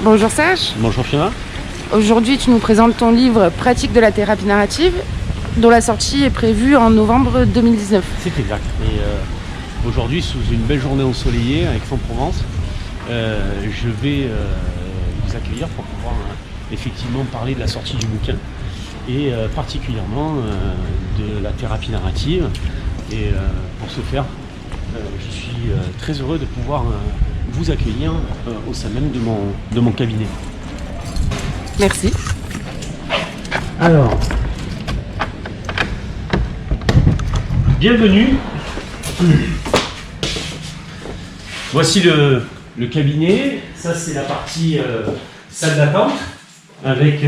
Bonjour Serge. Bonjour Fiona. Aujourd'hui, tu nous présentes ton livre Pratique de la thérapie narrative, dont la sortie est prévue en novembre 2019. C'est exact. Et aujourd'hui, sous une belle journée ensoleillée à Aix-en-Provence, je vais vous accueillir pour pouvoir effectivement parler de la sortie du bouquin et particulièrement de la thérapie narrative. Et pour ce faire, je suis très heureux de pouvoir vous accueillir au sein même de mon cabinet. Merci. Alors, bienvenue. Voici le cabinet. Ça, c'est la partie salle d'attente avec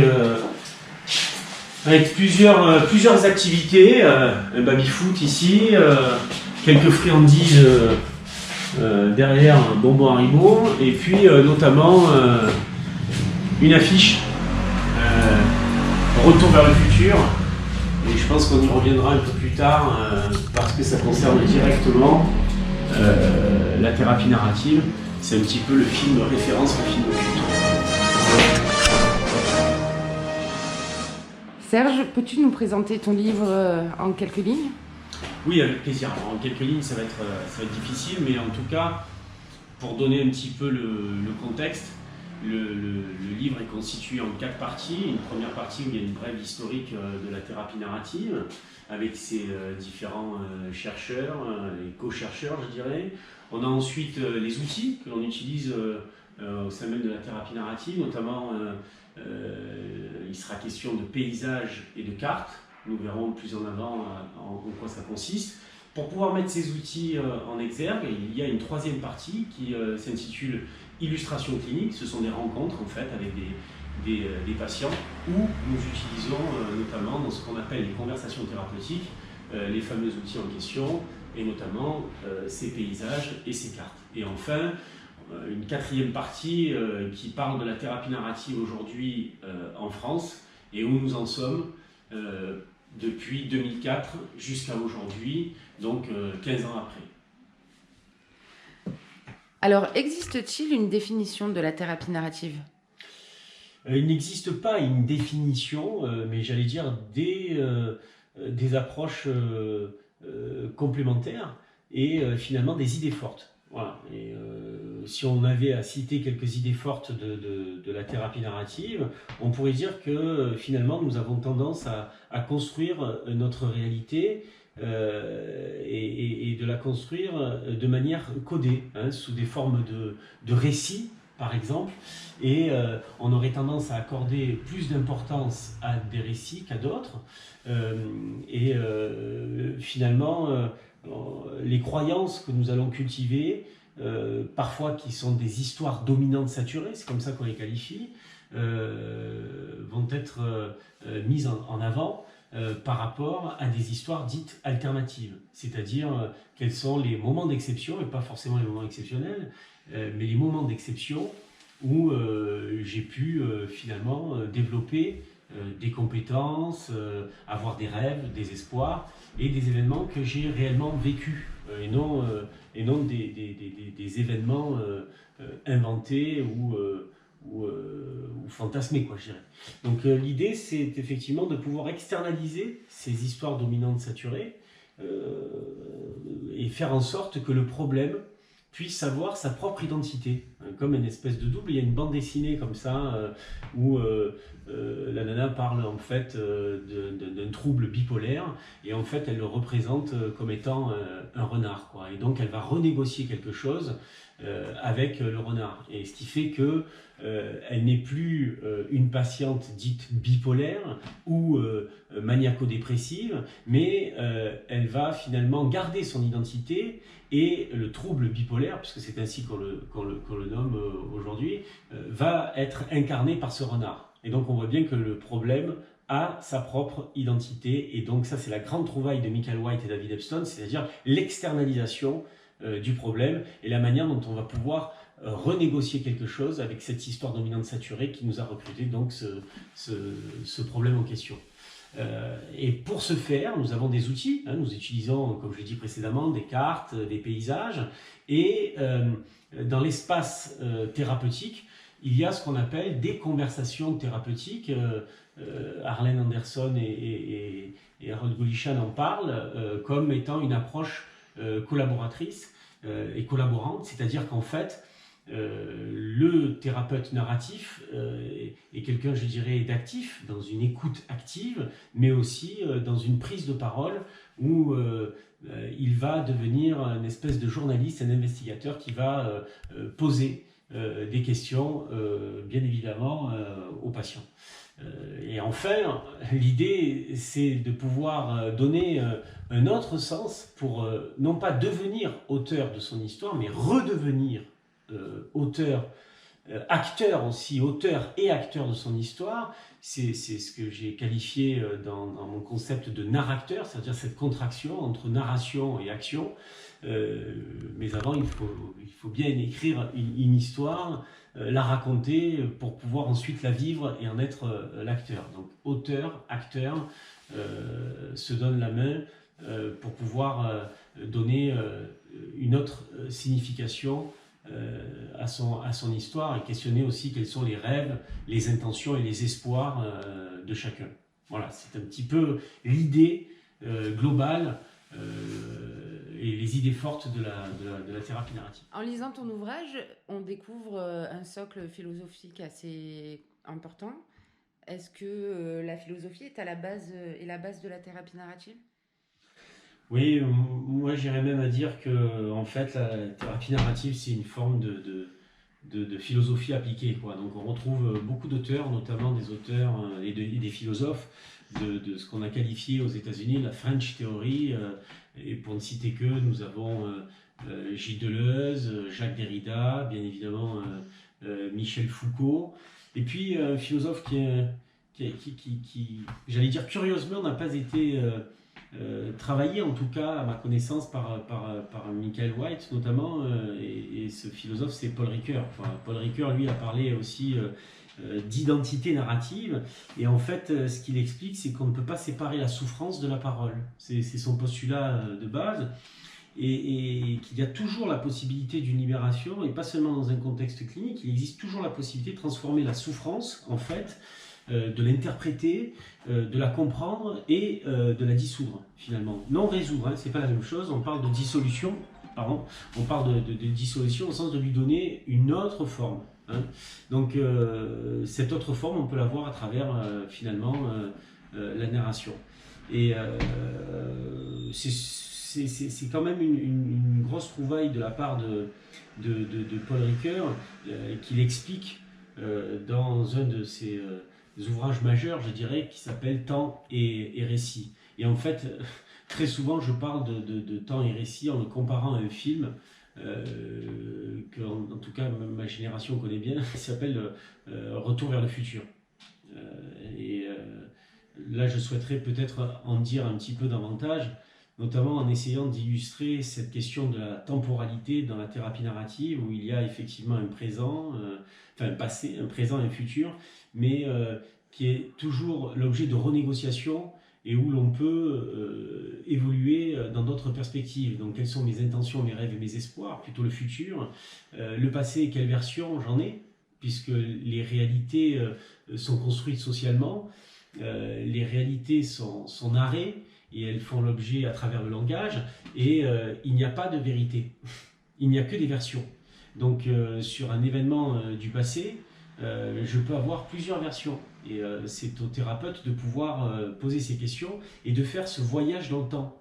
plusieurs activités. Un baby-foot ici, quelques friandises derrière, un bonbon Haribo, et puis notamment une affiche Retour vers le futur. Et je pense qu'on y reviendra un peu plus tard parce que ça concerne directement la thérapie narrative. C'est un petit peu le film référence, le film culte. Serge, peux-tu nous présenter ton livre en quelques lignes? Oui, avec plaisir. Alors, en quelques lignes, ça va être difficile, mais en tout cas, pour donner un petit peu le contexte, le livre est constitué en 4 parties. Une première partie où il y a une brève historique de la thérapie narrative, avec ses différents chercheurs et co-chercheurs, je dirais. On a ensuite les outils que l'on utilise au sein même de la thérapie narrative, notamment il sera question de paysages et de cartes. Nous verrons plus en avant en quoi ça consiste. Pour pouvoir mettre ces outils en exergue, il y a une troisième partie qui s'intitule Illustration clinique. Ce sont des rencontres en fait avec des patients où nous utilisons notamment dans ce qu'on appelle les conversations thérapeutiques les fameux outils en question et notamment ces paysages et ces cartes. Et enfin, une quatrième partie qui parle de la thérapie narrative aujourd'hui en France et où nous en sommes depuis 2004 jusqu'à aujourd'hui, donc 15 ans après. Alors, existe-t-il une définition de la thérapie narrative? Il n'existe pas une définition, mais j'allais dire des approches complémentaires et finalement des idées fortes. Voilà. Et si on avait à citer quelques idées fortes de la thérapie narrative, on pourrait dire que finalement nous avons tendance à construire notre réalité et de la construire de manière codée, sous des formes de récits par exemple, et on aurait tendance à accorder plus d'importance à des récits qu'à d'autres, et finalement les croyances que nous allons cultiver, parfois qui sont des histoires dominantes saturées, c'est comme ça qu'on les qualifie, vont être mises en avant par rapport à des histoires dites alternatives, c'est-à-dire quels sont les moments d'exception, et pas forcément les moments exceptionnels, mais les moments d'exception où j'ai pu finalement développer des compétences, avoir des rêves, des espoirs et des événements que j'ai réellement vécus et non des événements inventés ou fantasmés, quoi, je dirais. Donc l'idée, c'est effectivement de pouvoir externaliser ces histoires dominantes saturées et faire en sorte que le problème puisse avoir sa propre identité, comme une espèce de double. Il y a une bande dessinée comme ça où la nana parle en fait d'un trouble bipolaire et en fait elle le représente comme étant un renard, quoi. Et donc elle va renégocier quelque chose avec le renard, et ce qui fait que elle n'est plus une patiente dite bipolaire ou maniaco-dépressive, mais elle va finalement garder son identité, et le trouble bipolaire, puisque c'est ainsi qu'on le nomme aujourd'hui, va être incarné par ce renard. Et donc on voit bien que le problème a sa propre identité, et donc ça c'est la grande trouvaille de Michael White et David Epstein, c'est-à-dire l'externalisation du problème et la manière dont on va pouvoir renégocier quelque chose avec cette histoire dominante saturée qui nous a recruté donc ce problème en question. Et pour ce faire, nous avons des outils, nous utilisons, comme je l'ai dit précédemment, des cartes, des paysages, et dans l'espace thérapeutique, il y a ce qu'on appelle des conversations thérapeutiques. Arlene Anderson et Harold Gulishan en parlent comme étant une approche collaboratrice et collaborante, c'est-à-dire qu'en fait, le thérapeute narratif est quelqu'un, je dirais, d'actif, dans une écoute active, mais aussi dans une prise de parole où il va devenir une espèce de journaliste, un investigateur qui va poser des questions, bien évidemment, aux patients. Et enfin, l'idée, c'est de pouvoir donner un autre sens pour non pas devenir auteur de son histoire, mais redevenir auteur, acteur aussi, auteur et acteur de son histoire. C'est ce que j'ai qualifié dans mon concept de narrateur, c'est-à-dire cette contraction entre narration et action. Mais avant, il faut bien écrire une histoire, la raconter pour pouvoir ensuite la vivre et en être l'acteur. Donc auteur, acteur se donnent la main pour pouvoir donner une autre signification à son histoire et questionner aussi quels sont les rêves, les intentions et les espoirs de chacun. Voilà, c'est un petit peu l'idée globale et les idées fortes de la thérapie narrative. En lisant ton ouvrage, on découvre un socle philosophique assez important. Est-ce que la philosophie est la base de la thérapie narrative ? Oui, moi j'irais même à dire que en fait la thérapie narrative c'est une forme de philosophie appliquée, quoi. Donc on retrouve beaucoup d'auteurs, notamment des auteurs et des philosophes de ce qu'on a qualifié aux États-Unis la French Theory, et pour ne citer que, nous avons Gilles Deleuze, Jacques Derrida, bien évidemment Michel Foucault, et puis un philosophe qui j'allais dire curieusement, n'a pas été travaillé, en tout cas à ma connaissance, par Michael White notamment, et ce philosophe c'est Paul Ricoeur. Enfin, Paul Ricoeur lui a parlé aussi d'identité narrative, et en fait ce qu'il explique c'est qu'on ne peut pas séparer la souffrance de la parole, c'est son postulat de base, et qu'il y a toujours la possibilité d'une libération, et pas seulement dans un contexte clinique, il existe toujours la possibilité de transformer la souffrance en fait, de l'interpréter, de la comprendre et de la dissoudre finalement. Non résoudre, hein, c'est pas la même chose, on parle de dissolution, pardon, on parle de dissolution au sens de lui donner une autre forme. Hein. Donc cette autre forme, on peut la voir à travers finalement la narration. Et c'est quand même une grosse trouvaille de la part de Paul Ricoeur, qu'il explique dans un de ses ouvrages majeurs, je dirais, qui s'appelle Temps et récit. Et en fait, très souvent, je parle de temps et récit en le comparant à un film que, en tout cas, ma génération connaît bien, qui s'appelle Retour vers le futur. Là, je souhaiterais peut-être en dire un petit peu davantage, notamment en essayant d'illustrer cette question de la temporalité dans la thérapie narrative, où il y a effectivement un présent, un passé, un présent et un futur, mais qui est toujours l'objet de renégociation et où l'on peut évoluer dans d'autres perspectives. Donc quelles sont mes intentions, mes rêves et mes espoirs, plutôt le futur. Le passé, quelle version j'en ai, puisque les réalités sont construites socialement, les réalités sont narrées, et elles font l'objet à travers le langage, et il n'y a pas de vérité, il n'y a que des versions. Donc sur un événement du passé, je peux avoir plusieurs versions, et c'est au thérapeute de pouvoir poser ces questions et de faire ce voyage dans le temps,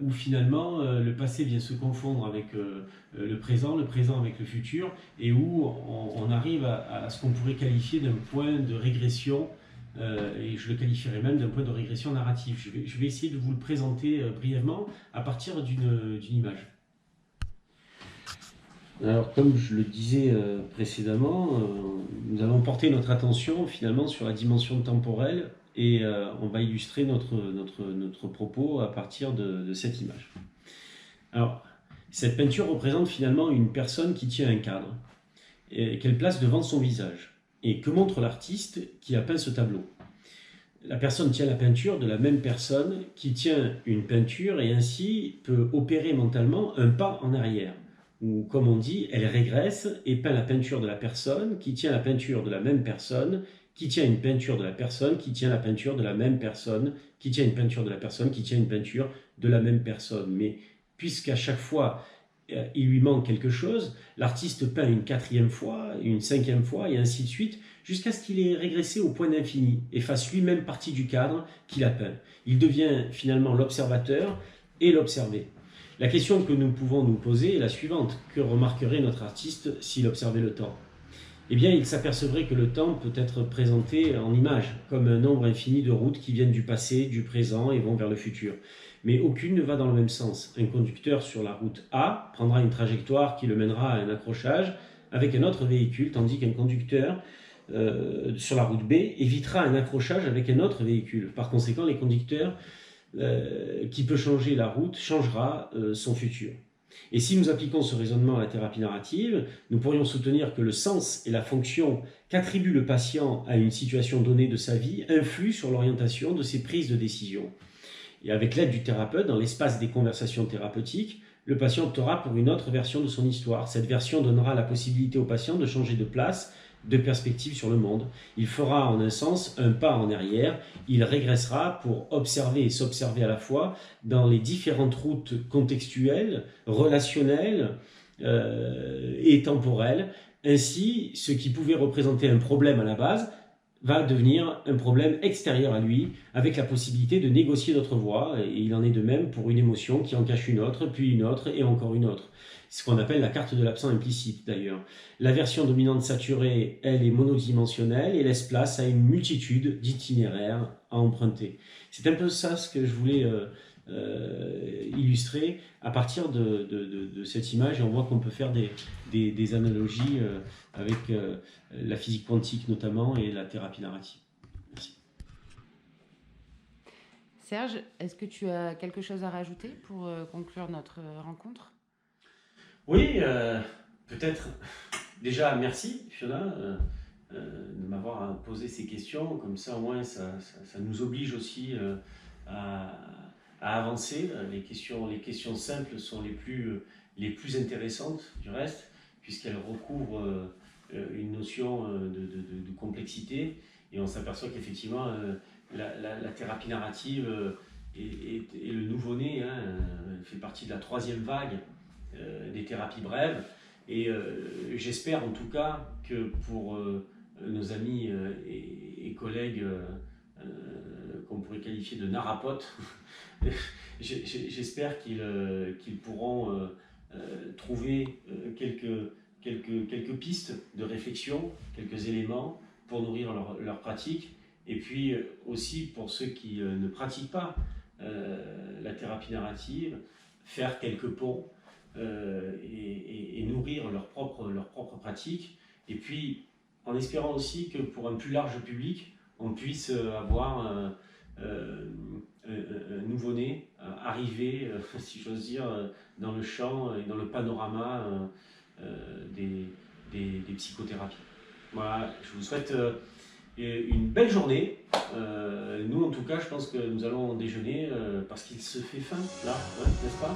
où finalement le passé vient se confondre avec le présent avec le futur, et où on arrive à ce qu'on pourrait qualifier d'un point de régression, et je le qualifierais même d'un point de régression narrative. Je vais essayer de vous le présenter brièvement à partir d'une image. Alors, comme je le disais précédemment, nous allons porter notre attention finalement sur la dimension temporelle, et on va illustrer notre propos à partir de cette image. Alors, cette peinture représente finalement une personne qui tient un cadre, qu'elle place devant son visage. Et que montre l'artiste qui a peint ce tableau? La personne tient la peinture de la même personne qui tient une peinture, et ainsi peut opérer mentalement un pas en arrière. où, comme on dit, elle régresse et peint la peinture de la personne qui tient la peinture de la même personne, qui tient une peinture de la personne, qui tient la peinture de la même personne, qui tient une peinture de la personne, qui tient une peinture de la même personne. Mais puisqu'à chaque fois, il lui manque quelque chose, l'artiste peint une 4e fois, une 5e fois, et ainsi de suite, jusqu'à ce qu'il ait régressé au point d'infini et fasse lui-même partie du cadre qu'il a peint. Il devient finalement l'observateur et l'observé. La question que nous pouvons nous poser est la suivante. Que remarquerait notre artiste s'il observait le temps ? Eh bien, il s'apercevrait que le temps peut être présenté en images, comme un nombre infini de routes qui viennent du passé, du présent et vont vers le futur. Mais aucune ne va dans le même sens. Un conducteur sur la route A prendra une trajectoire qui le mènera à un accrochage avec un autre véhicule, tandis qu'un conducteur sur la route B évitera un accrochage avec un autre véhicule. Par conséquent, les conducteurs qui peut changer la route changera son futur. Et si nous appliquons ce raisonnement à la thérapie narrative, nous pourrions soutenir que le sens et la fonction qu'attribue le patient à une situation donnée de sa vie influent sur l'orientation de ses prises de décision. Et avec l'aide du thérapeute, dans l'espace des conversations thérapeutiques, le patient optera pour une autre version de son histoire. Cette version donnera la possibilité au patient de changer de place, de perspective sur le monde. Il fera en un sens un pas en arrière, il régressera pour observer et s'observer à la fois dans les différentes routes contextuelles, relationnelles et temporelles. Ainsi, ce qui pouvait représenter un problème à la base va devenir un problème extérieur à lui, avec la possibilité de négocier d'autres voies, et il en est de même pour une émotion qui en cache une autre, puis une autre, et encore une autre. C'est ce qu'on appelle la carte de l'absent implicite d'ailleurs. La version dominante saturée, elle, est monodimensionnelle et laisse place à une multitude d'itinéraires à emprunter. C'est un peu ça ce que je voulais illustrer à partir de cette image, et on voit qu'on peut faire des analogies avec la physique quantique notamment et la thérapie narrative. Merci. Serge, est-ce que tu as quelque chose à rajouter pour conclure notre rencontre ? Oui, peut-être. Déjà, merci Fiona de m'avoir posé ces questions. Comme ça, au moins, ça nous oblige aussi à avancer. Les questions simples sont les plus intéressantes du reste, puisqu'elles recouvrent une notion de complexité. Et on s'aperçoit qu'effectivement, la thérapie narrative est le nouveau-né, fait partie de la 3e vague des thérapies brèves. Et j'espère en tout cas que pour nos amis et collègues qu'on pourrait qualifier de narapotes, j'espère qu'ils pourront trouver quelques pistes de réflexion, quelques éléments pour nourrir leur pratique. Et puis aussi pour ceux qui ne pratiquent pas la thérapie narrative, faire quelques ponts et nourrir leur propre pratique. Et puis en espérant aussi que pour un plus large public, on puisse avoir un nouveau-né arriver, si j'ose dire, dans le champ et dans le panorama des psychothérapies. Voilà, je vous souhaite une belle journée. Nous, en tout cas, je pense que nous allons déjeuner parce qu'il se fait faim, là, ouais, n'est-ce pas ?